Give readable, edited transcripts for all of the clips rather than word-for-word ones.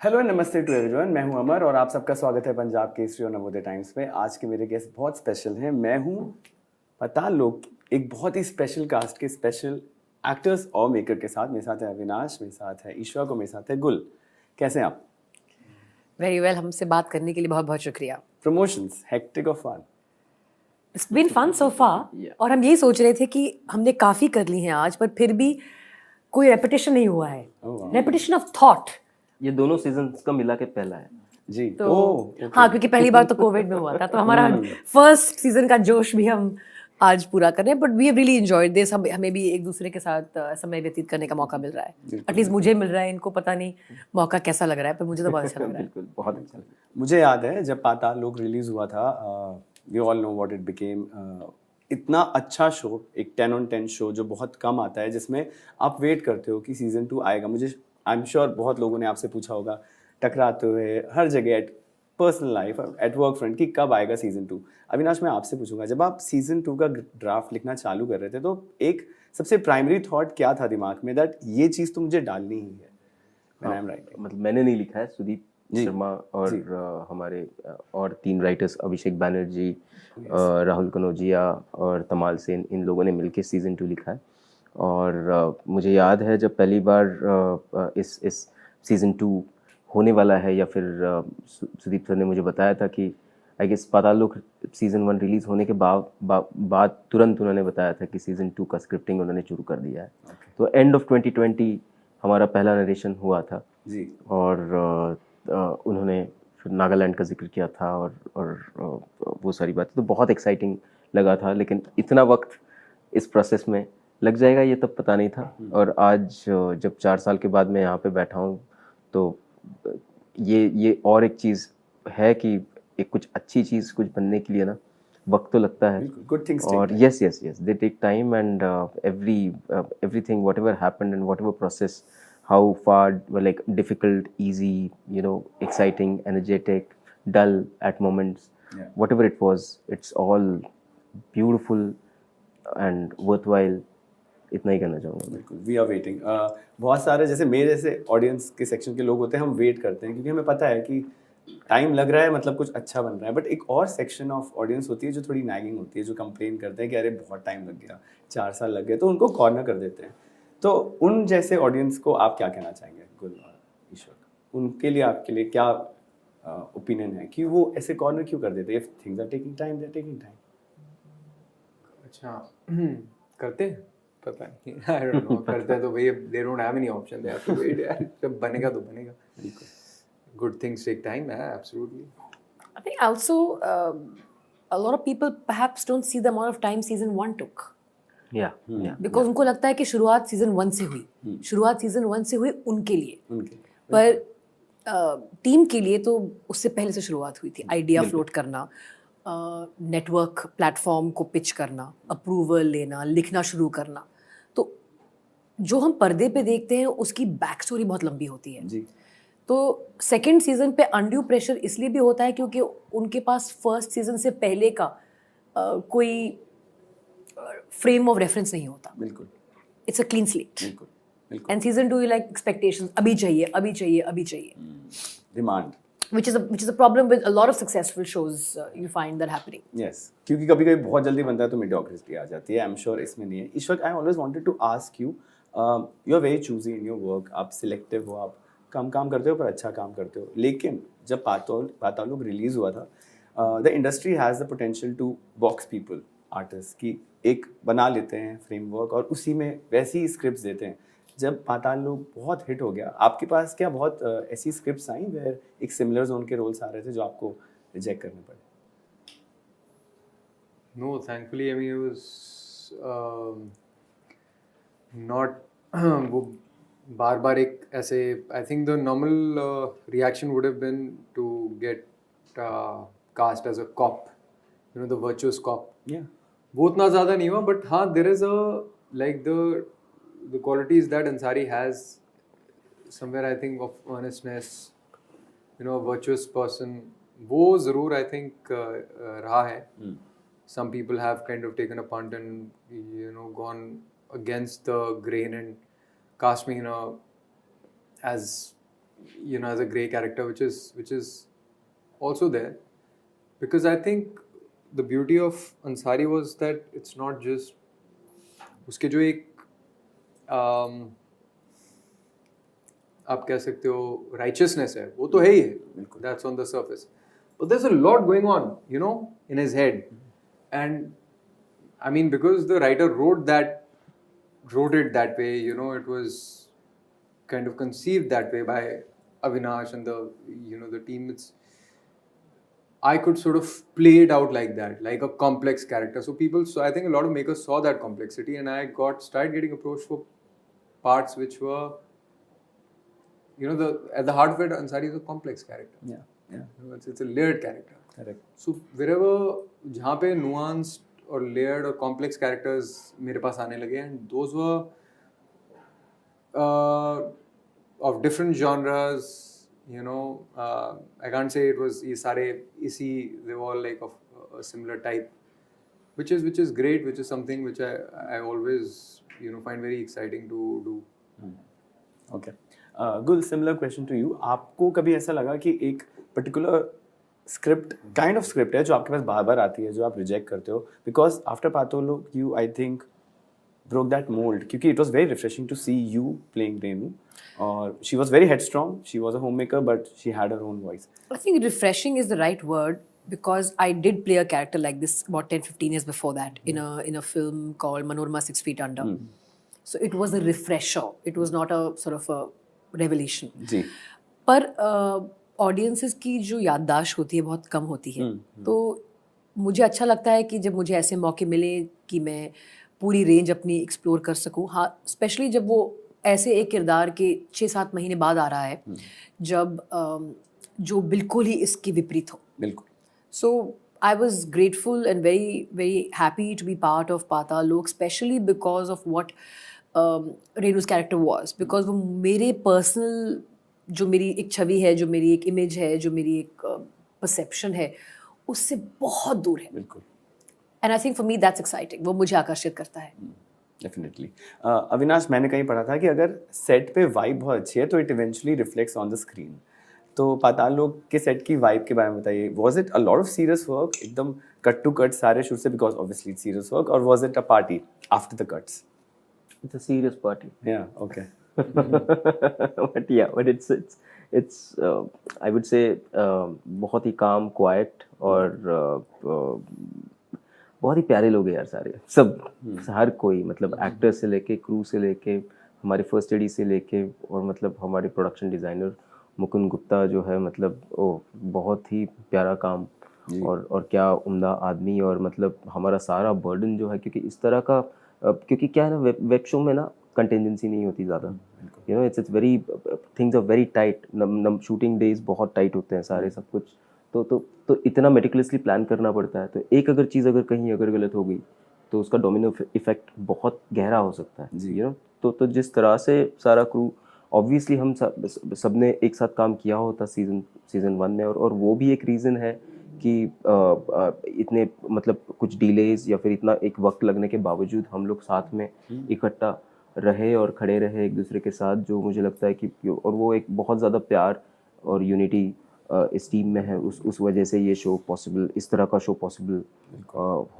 Hello नमस्ते to everyone, मैं हूं अमर और आप सबका स्वागत है पंजाब केसरी और नवोदय टाइम्स में। आज के मेरे गेस्ट बहुत स्पेशल हैं। मैं हूं पताल लोक, एक बहुत ही स्पेशल कास्ट के स्पेशल एक्टर्स और मेकर के साथ। मेरे साथ है अविनाश, मेरे साथ है ईश्वर और मेरे साथ है गुल। कैसे हैं आप? वेरी वेल, हमसे बात करने के लिए बहुत बहुत शुक्रिया। प्रमोशंस हेक्टिक और fun? It's been fun so far. और हम यही सोच रहे थे कि हमने काफ़ी कर ली हैं आज, पर फिर भी कोई रेपिटेशन नहीं हुआ है। Repetition of thought. ये दोनों सीजन्स का मिला के पहला है जी। तो हाँ, क्योंकि पहली बार तो कोविड में हुआ था, तो हमारा फर्स्ट सीजन का जोश भी हम आज पूरा कर रहे हैं। But we have really enjoyed this. हमें भी एक दूसरे के साथ समय व्यतीत करने का मौका मिल रहा है। एटलीस्ट मुझे मिल रहा है, इनको पता नहीं मौका कैसा लग रहा है, पर मुझे तो बहुत अच्छा लग रहा है। बिल्कुल, बहुत अच्छा लगा। मुझे याद है जब पाताल लोक रिलीज हुआ था, we all know what it became. इतना अच्छा शो, एक 10 on 10 शो जो बहुत कम आता है, जिसमें आप वेट करते हो कि सीजन 2 आएगा। मुझे आई एम श्योर बहुत लोगों ने आपसे पूछा होगा टकराते हुए हर जगह, eight personal life, at work front, कि कब आएगा सीजन 2। अविनाश, मैं आपसे पूछूंगा, जब आप सीजन 2 का ड्राफ्ट लिखना चालू कर रहे थे तो एक सबसे प्राइमरी थॉट क्या था दिमाग में, दैट ये चीज़ तो मुझे डालनी ही है? हाँ, मतलब मैंने नहीं लिखा है, सुदीप शर्मा और हमारे और 3 राइटर्स, अभिषेक बैनर्जी, राहुल कनौजिया और तमाल सेन, इन लोगों ने मिलकर सीजन 2 लिखा है। और मुझे याद है जब पहली बार इस सीजन 2 होने वाला है, या फिर सुदीप सर ने मुझे बताया था कि आई गेस पाताल लोक सीजन 1 रिलीज होने के बाद तुरंत उन्होंने बताया था कि सीजन 2 का स्क्रिप्टिंग उन्होंने शुरू कर दिया है। तो एंड ऑफ 2020 हमारा पहला नरेशन हुआ था जी। और उन्होंने फिर नागालैंड का जिक्र किया था और वो सारी बातें, तो बहुत एक्साइटिंग लगा था। लेकिन इतना वक्त इस प्रोसेस में लग जाएगा ये तब पता नहीं था। और आज जब 4 साल के बाद मैं यहाँ पे बैठा हूँ, तो ये और एक चीज़ है कि एक कुछ अच्छी चीज़ कुछ बनने के लिए ना वक्त तो लगता है। गुड थिंग्स और yes they take time, and everything whatever happened and whatever process, how far, like difficult, easy, exciting, energetic, dull at moments, whatever it was, it's all beautiful and worthwhile. इतना ही कहना चाहूँगा। बिल्कुल, we are waiting. बहुत सारे जैसे मेरे जैसे audience के सेक्शन के लोग होते हैं, हम वेट करते हैं क्योंकि हमें पता है कि टाइम लग रहा है, मतलब कुछ अच्छा बन रहा है। बट एक और सेक्शन ऑफ ऑडियंस होती है जो थोड़ी नैगिंग होती है, जो कंप्लेन करते हैं कि अरे बहुत टाइम लग गया, 4 साल लग गए, तो उनको कॉर्नर कर देते हैं। तो उन जैसे ऑडियंस को आप क्या कहना चाहेंगे, गुल और ईश्वर? उनके लिए आपके लिए क्या ओपिनियन है कि वो ऐसे कॉर्नर क्यों कर देते हैं? If things are taking time, they are taking time. अच्छा, करते हैं, पता नहीं, आई डोंट नो। करते हैं तो भैया they don't have any option, they have to wait यार, जब बनेगा तो बनेगा। Good things take time, absolutely. I think also a lot of people perhaps don't see the amount of time season 1 took. Because उनको लगता है कि शुरुआत सीजन 1 से हुई, शुरुआत सीजन 1 से हुई उनके लिए, पर टीम के लिए तो उससे पहले से शुरुआत हुई थी। आइडिया फ्लोट करना, नेटवर्क प्लेटफॉर्म को पिच करना, अप्रूवल लेना, लिखना शुरू करना। तो जो हम पर्दे पे देखते हैं उसकी बैक स्टोरी बहुत लंबी होती है जी। तो सेकंड सीजन पे अनड्यू प्रेशर इसलिए भी होता है क्योंकि उनके पास फर्स्ट सीजन से पहले का कोई फ्रेम ऑफ रेफरेंस नहीं होता। बिल्कुल, इट्स अ क्लीन स्लेट। बिल्कुल, बिल्कुल। And season 2 you like expectations, अभी चाहिए, अभी चाहिए, अभी चाहिए, demand, which is a problem with a lot of successful shows. You find that happening. Yes, क्योंकि कभी कभी बहुत जल्दी बनता है तो mediocrity आ जाती है। आई एम श्योर इसमें नहीं है। Ishwar, I always wanted to ask you, you are very choosy in your work. आप सिलेक्टिव हो, आप कम काम करते हो पर अच्छा काम करते हो। लेकिन जब पाताल लोक रिलीज हुआ था, the industry has the potential to box people, artist, की एक बना लेते हैं फ्रेमवर्क और उसी में वैसी ही स्क्रिप्ट्स देते हैं। जब पाताल लोक बहुत हिट हो गया, आपके पास क्या बहुत ऐसी स्क्रिप्ट्स आई वेयर एक सिमिलर जोन के रोल्स आ रहे थे जो आपको रिजेक्ट करने पड़े? No, thankfully, I mean, it was not वो बार बार एक ऐसे, I think the normal reaction would have been to get cast as a cop, the virtuous cop. Yeah. वो उतना ज़्यादा नहीं हुआ, but हाँ, there is a like the qualities that Ansari has somewhere, I think, of earnestness, a virtuous person, वो ज़रूर I think रहा है. Some people have kind of taken a punt and gone against the grain and cast me as you know, as a grey character, which is also there, because I think the beauty of Ansari was that it's not just उसके जो एक आप कह सकते हो righteousness है, वो तो है ही है, that's on the surface, but there's a lot going on, you know, in his head, and I mean, because the writer wrote it that way, you know, it was kind of conceived that way by Avinash and the team. I could sort of play it out like that, like a complex character. So I think a lot of makers saw that complexity, and I started getting approached for parts which were, you know, at the heart of it, Ansari is a complex character. Yeah. You know, it's a layered character. Correct. So wherever जहाँ पे nuanced or layered or complex characters मेरे पास आने लगे, and those were of different genres. You know, I can't say it was ये were all like of a similar type, which is great, which is something which I always, you know, find very exciting to do. Okay. Gul, similar question to you. आपको कभी ऐसा लगा कि एक particular kind of script है जो आपके पास बार-बार आती है, जो आप reject करते हो? Because after Paatolok, you, I think, broke that mold, क्योंकि it was very refreshing to see you playing Renu. She was very headstrong. She was a homemaker, but she had her own voice. I think refreshing is the right word, because I did play a character like this about 10-15 years before that in a film called Manorama 6 Feet Under. So it was a refresher. It was not a sort of a revelation. जी. पर audiences की जो याददाश्त होती है बहुत कम होती है. तो मुझे अच्छा लगता है कि जब मुझे ऐसे मौके मिले कि मैं पूरी रेंज अपनी एक्सप्लोर कर सकूं. हाँ, स्पेशली जब वो ऐसे एक किरदार के 6-7 महीने बाद आ रहा है, जब जो बिल्कुल ही इसके विपरीत हो. बिल्कुल. So I was grateful and very, very happy to be part of Paatolok, especially because of what Renu's character was. Because वो मेरे personal, जो मेरी एक छवि है, जो मेरी एक image है, जो मेरी एक perception है, उससे बहुत दूर है. बिल्कुल. And I think for me that's exciting. वो मुझे आकर्षित करता है. Definitely. अविनाश, मैंने कहीं पढ़ा था कि अगर सेट पे वाइब बहुत अच्छी है तो it eventually reflects on the screen. तो पातालोक के सेट की वाइब के बारे में बताइए. Was it a lot of serious work, एकदम कट टू कट सारे शूट से, because obviously it's serious work, और was it a party after the cuts? It's a serious party. Yeah, okay. but it's I would say बहुत ही calm, quiet और बहुत ही प्यारे लोग हैं यार सारे, सब हर कोई, मतलब एक्टर से लेके क्रू से लेके हमारे फर्स्ट एडी से लेके, और मतलब हमारे प्रोडक्शन डिज़ाइनर मुकुंद गुप्ता जो है, मतलब वो बहुत ही प्यारा काम और क्या उम्दा आदमी. और मतलब हमारा सारा बर्डन जो है, क्योंकि इस तरह का क्योंकि क्या है ना, वेब शो में ना कंटेंजेंसी नहीं होती ज़्यादा. You know, it's very things are very tight. Shooting days बहुत टाइट होते हैं सारे, सब कुछ. तो इतना मेटिकुलसली प्लान करना पड़ता है. तो एक अगर चीज़ अगर कहीं अगर गलत हो गई तो उसका डोमिनो इफेक्ट बहुत गहरा हो सकता है. यू नो, तो जिस तरह से सारा क्रू, ऑब्वियसली हम सब ने एक साथ काम किया होता सीज़न 1 में, और वो भी एक रीज़न है कि इतने मतलब कुछ डिलेज या फिर इतना एक वक्त लगने के बावजूद हम लोग साथ में इकट्ठा रहे और खड़े रहे एक दूसरे के साथ, जो मुझे लगता है कि, और वो एक बहुत ज़्यादा प्यार और यूनिटी इस टीम में है. उस वजह से ये शो पॉसिबल, इस तरह का शो पॉसिबल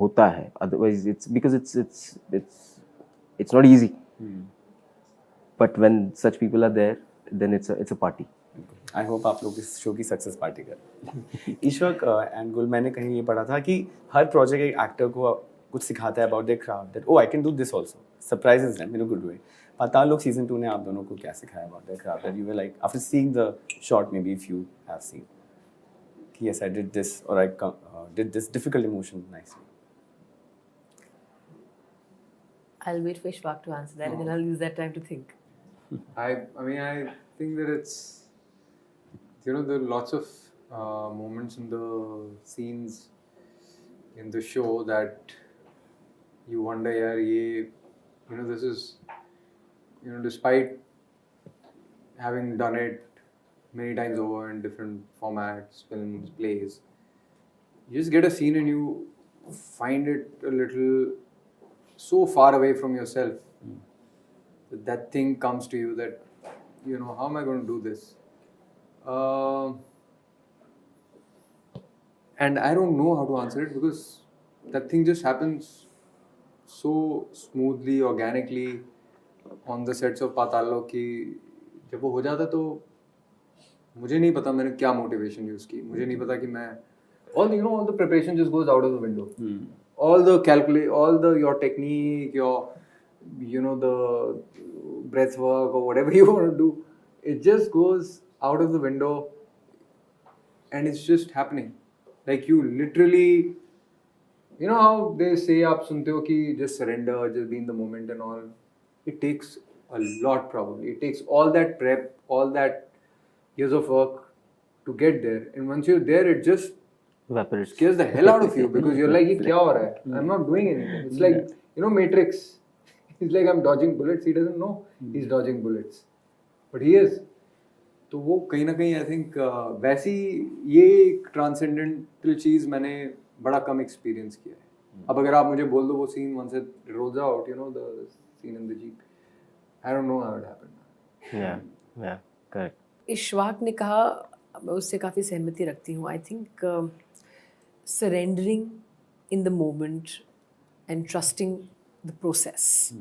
होता है. Otherwise it's because it's not easy, but when such people are there then it's a party. I hope आप लोग इस शो की सक्सेस पार्टी करें. ईश्वर एंड गुल, मैंने कहीं ये पढ़ा था कि हर प्रोजेक्ट एक एक्टर को कुछ सिखाता है about their craft, that I can do this also, surprises them in a good way. Paatal Lok season 2 ने आप दोनों को क्या सिखाया about their craft, that you were like after seeing the shot, maybe if you have seen कि yes I did this, और I did this difficult emotion nicely. I'll wait for Ishwak to answer that, and then I'll use that time to think. I mean, I think that it's, you know, there are lots of moments in the scenes in the show that you wonder, yaar, you know, this is, you know, despite having done it many times over in different formats, films, plays, you just get a scene and you find it a little so far away from yourself. That thing comes to you that, you know, how am I going to do this? And I don't know how to answer it because that thing just happens so smoothly, organically on the sets of Paatal Lok कि जब वो हो जाता तो मुझे नहीं पता मैंने क्या motivation use की, मुझे नहीं पता कि मैं all the preparation just goes out of the window. All the your technique, your the breath work or whatever you want to do, it just goes out of the window and it's just happening. Like you literally, you know how they say आप सुनते हो कि just surrender, just be in the moment and all. It takes a lot probably. It takes all that prep, all that years of work to get there. And once you're there, it just evaporates. Scares the hell out of you because you're like, ये क्या हो रहा है? I'm not doing anything. It's like, Matrix. It's like I'm dodging bullets. He doesn't know he's dodging bullets. But he is. तो वो कहीं ना कहीं आई थिंक वैसी ये एक ट्रांसेंडेंटल चीज़ मैंने बड़ा कम एक्सपीरियंस किया है. अब अगर आप मुझे बोल दो वो scene once it rolls out, the scene in the jeep, I don't know how it happened. या करेक्ट. इशफाक ने कहा, मैं उससे काफ़ी सहमति रखती हूँ. I think surrendering in the moment and trusting the process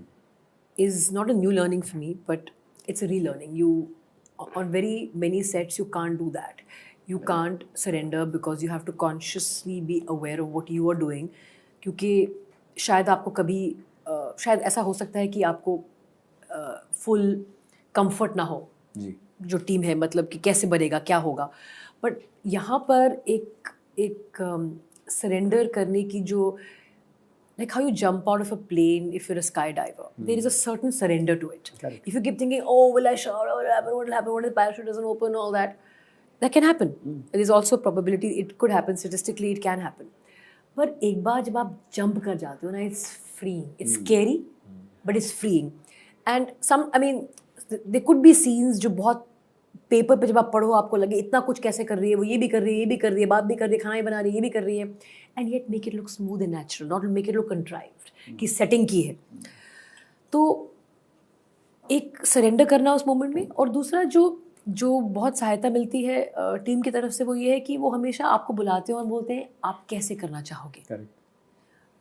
is not a new learning for me, but it's a relearning. On very many sets, you can't do that. You can't surrender because you have to consciously be aware of what you are doing. क्योंकि शायद आपको कभी शायद ऐसा हो सकता है कि आपको full comfort ना हो जी. जो टीम है, मतलब कि कैसे बनेगा, क्या होगा. बट यहाँ पर एक सरेंडर करने की जो, like how you jump out of a plane if you're a skydiver. There is a certain surrender to it. Correct. If you keep thinking, oh, will I shout, what will happen, what if the parachute doesn't open, all that can happen. There is also a probability it could happen, statistically it can happen. पर एक बार जब आप jump कर जाते हो ना, it's freeing. It's scary, but it's freeing. And there could be scenes जो बहुत पेपर पे जब आप पढ़ो आपको लगे इतना कुछ कैसे कर रही है, वो ये भी कर रही है, ये भी कर रही है, बात भी कर रही है, खाना भी बना रही है, ये भी कर रही है, and yet make it look smooth and natural, not make it look contrived कि सेटिंग की है. तो एक सरेंडर करना उस मोमेंट में. और दूसरा जो बहुत सहायता मिलती है टीम की तरफ से, वो ये है कि वो हमेशा आपको बुलाते हैं और बोलते हैं आप कैसे करना चाहोगे.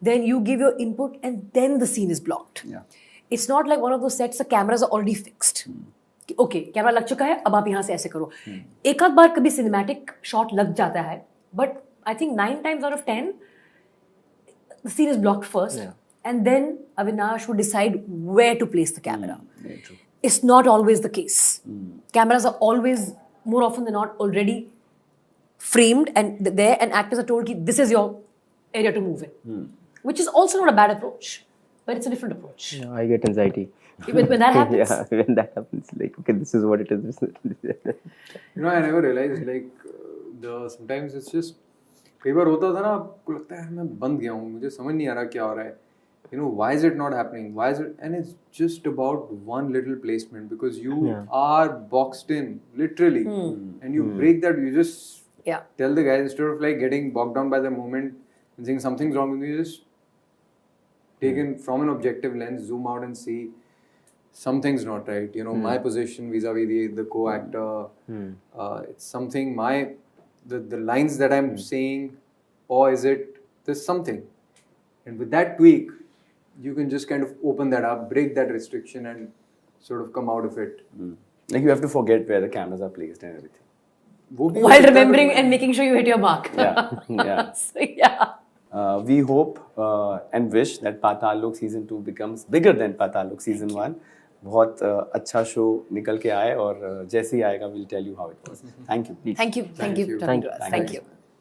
Then you give your input and then the scene is blocked. It's not like one of those sets the cameras are already fixed. Okay, camera लग चुका है, अब आप यहाँ से ऐसे करो. एक आध बार कभी सिनेमैटिक शॉट लग जाता है, but I think 9 times out of 10 the scene is blocked first, and then Avinash would decide where to place the camera. It's not always the case. Cameras are always, more often than not, already framed and there, and actors are told that this is your area to move in, which is also not a bad approach, but it's a different approach. Yeah, I get anxiety. When that happens. Yeah, when that happens, like, okay, this is what it is. I never realized, like, sometimes it's just, कई बार होता था ना, आपको लगता है मैं बंद गया हूँ, मुझे समझ नहीं आ रहा क्या हो रहा है. Why is it not happening? Why is it? And it's just about one little placement because you are boxed in, literally. And you break that, you just tell the guys, instead of like getting bogged down by the moment and saying something's wrong with you, just take in from an objective lens, zoom out and see something's not right. My position vis-a-vis the co-actor, it's something, the lines that I'm saying, or is it, there's something. And with that tweak, you can just kind of open that up, break that restriction and sort of come out of it. Like you have to forget where the cameras are placed and everything. While remembering and making sure you hit your mark. Yeah. So, yeah. We hope and wish that Paatal Lok season 2 becomes bigger than Paatal Lok season 1. बहुत अच्छा show निकल के आए और जैसे ही आएगा we'll tell you how it was. Thank you. Thank you. Thank you. Thank you. Thank you.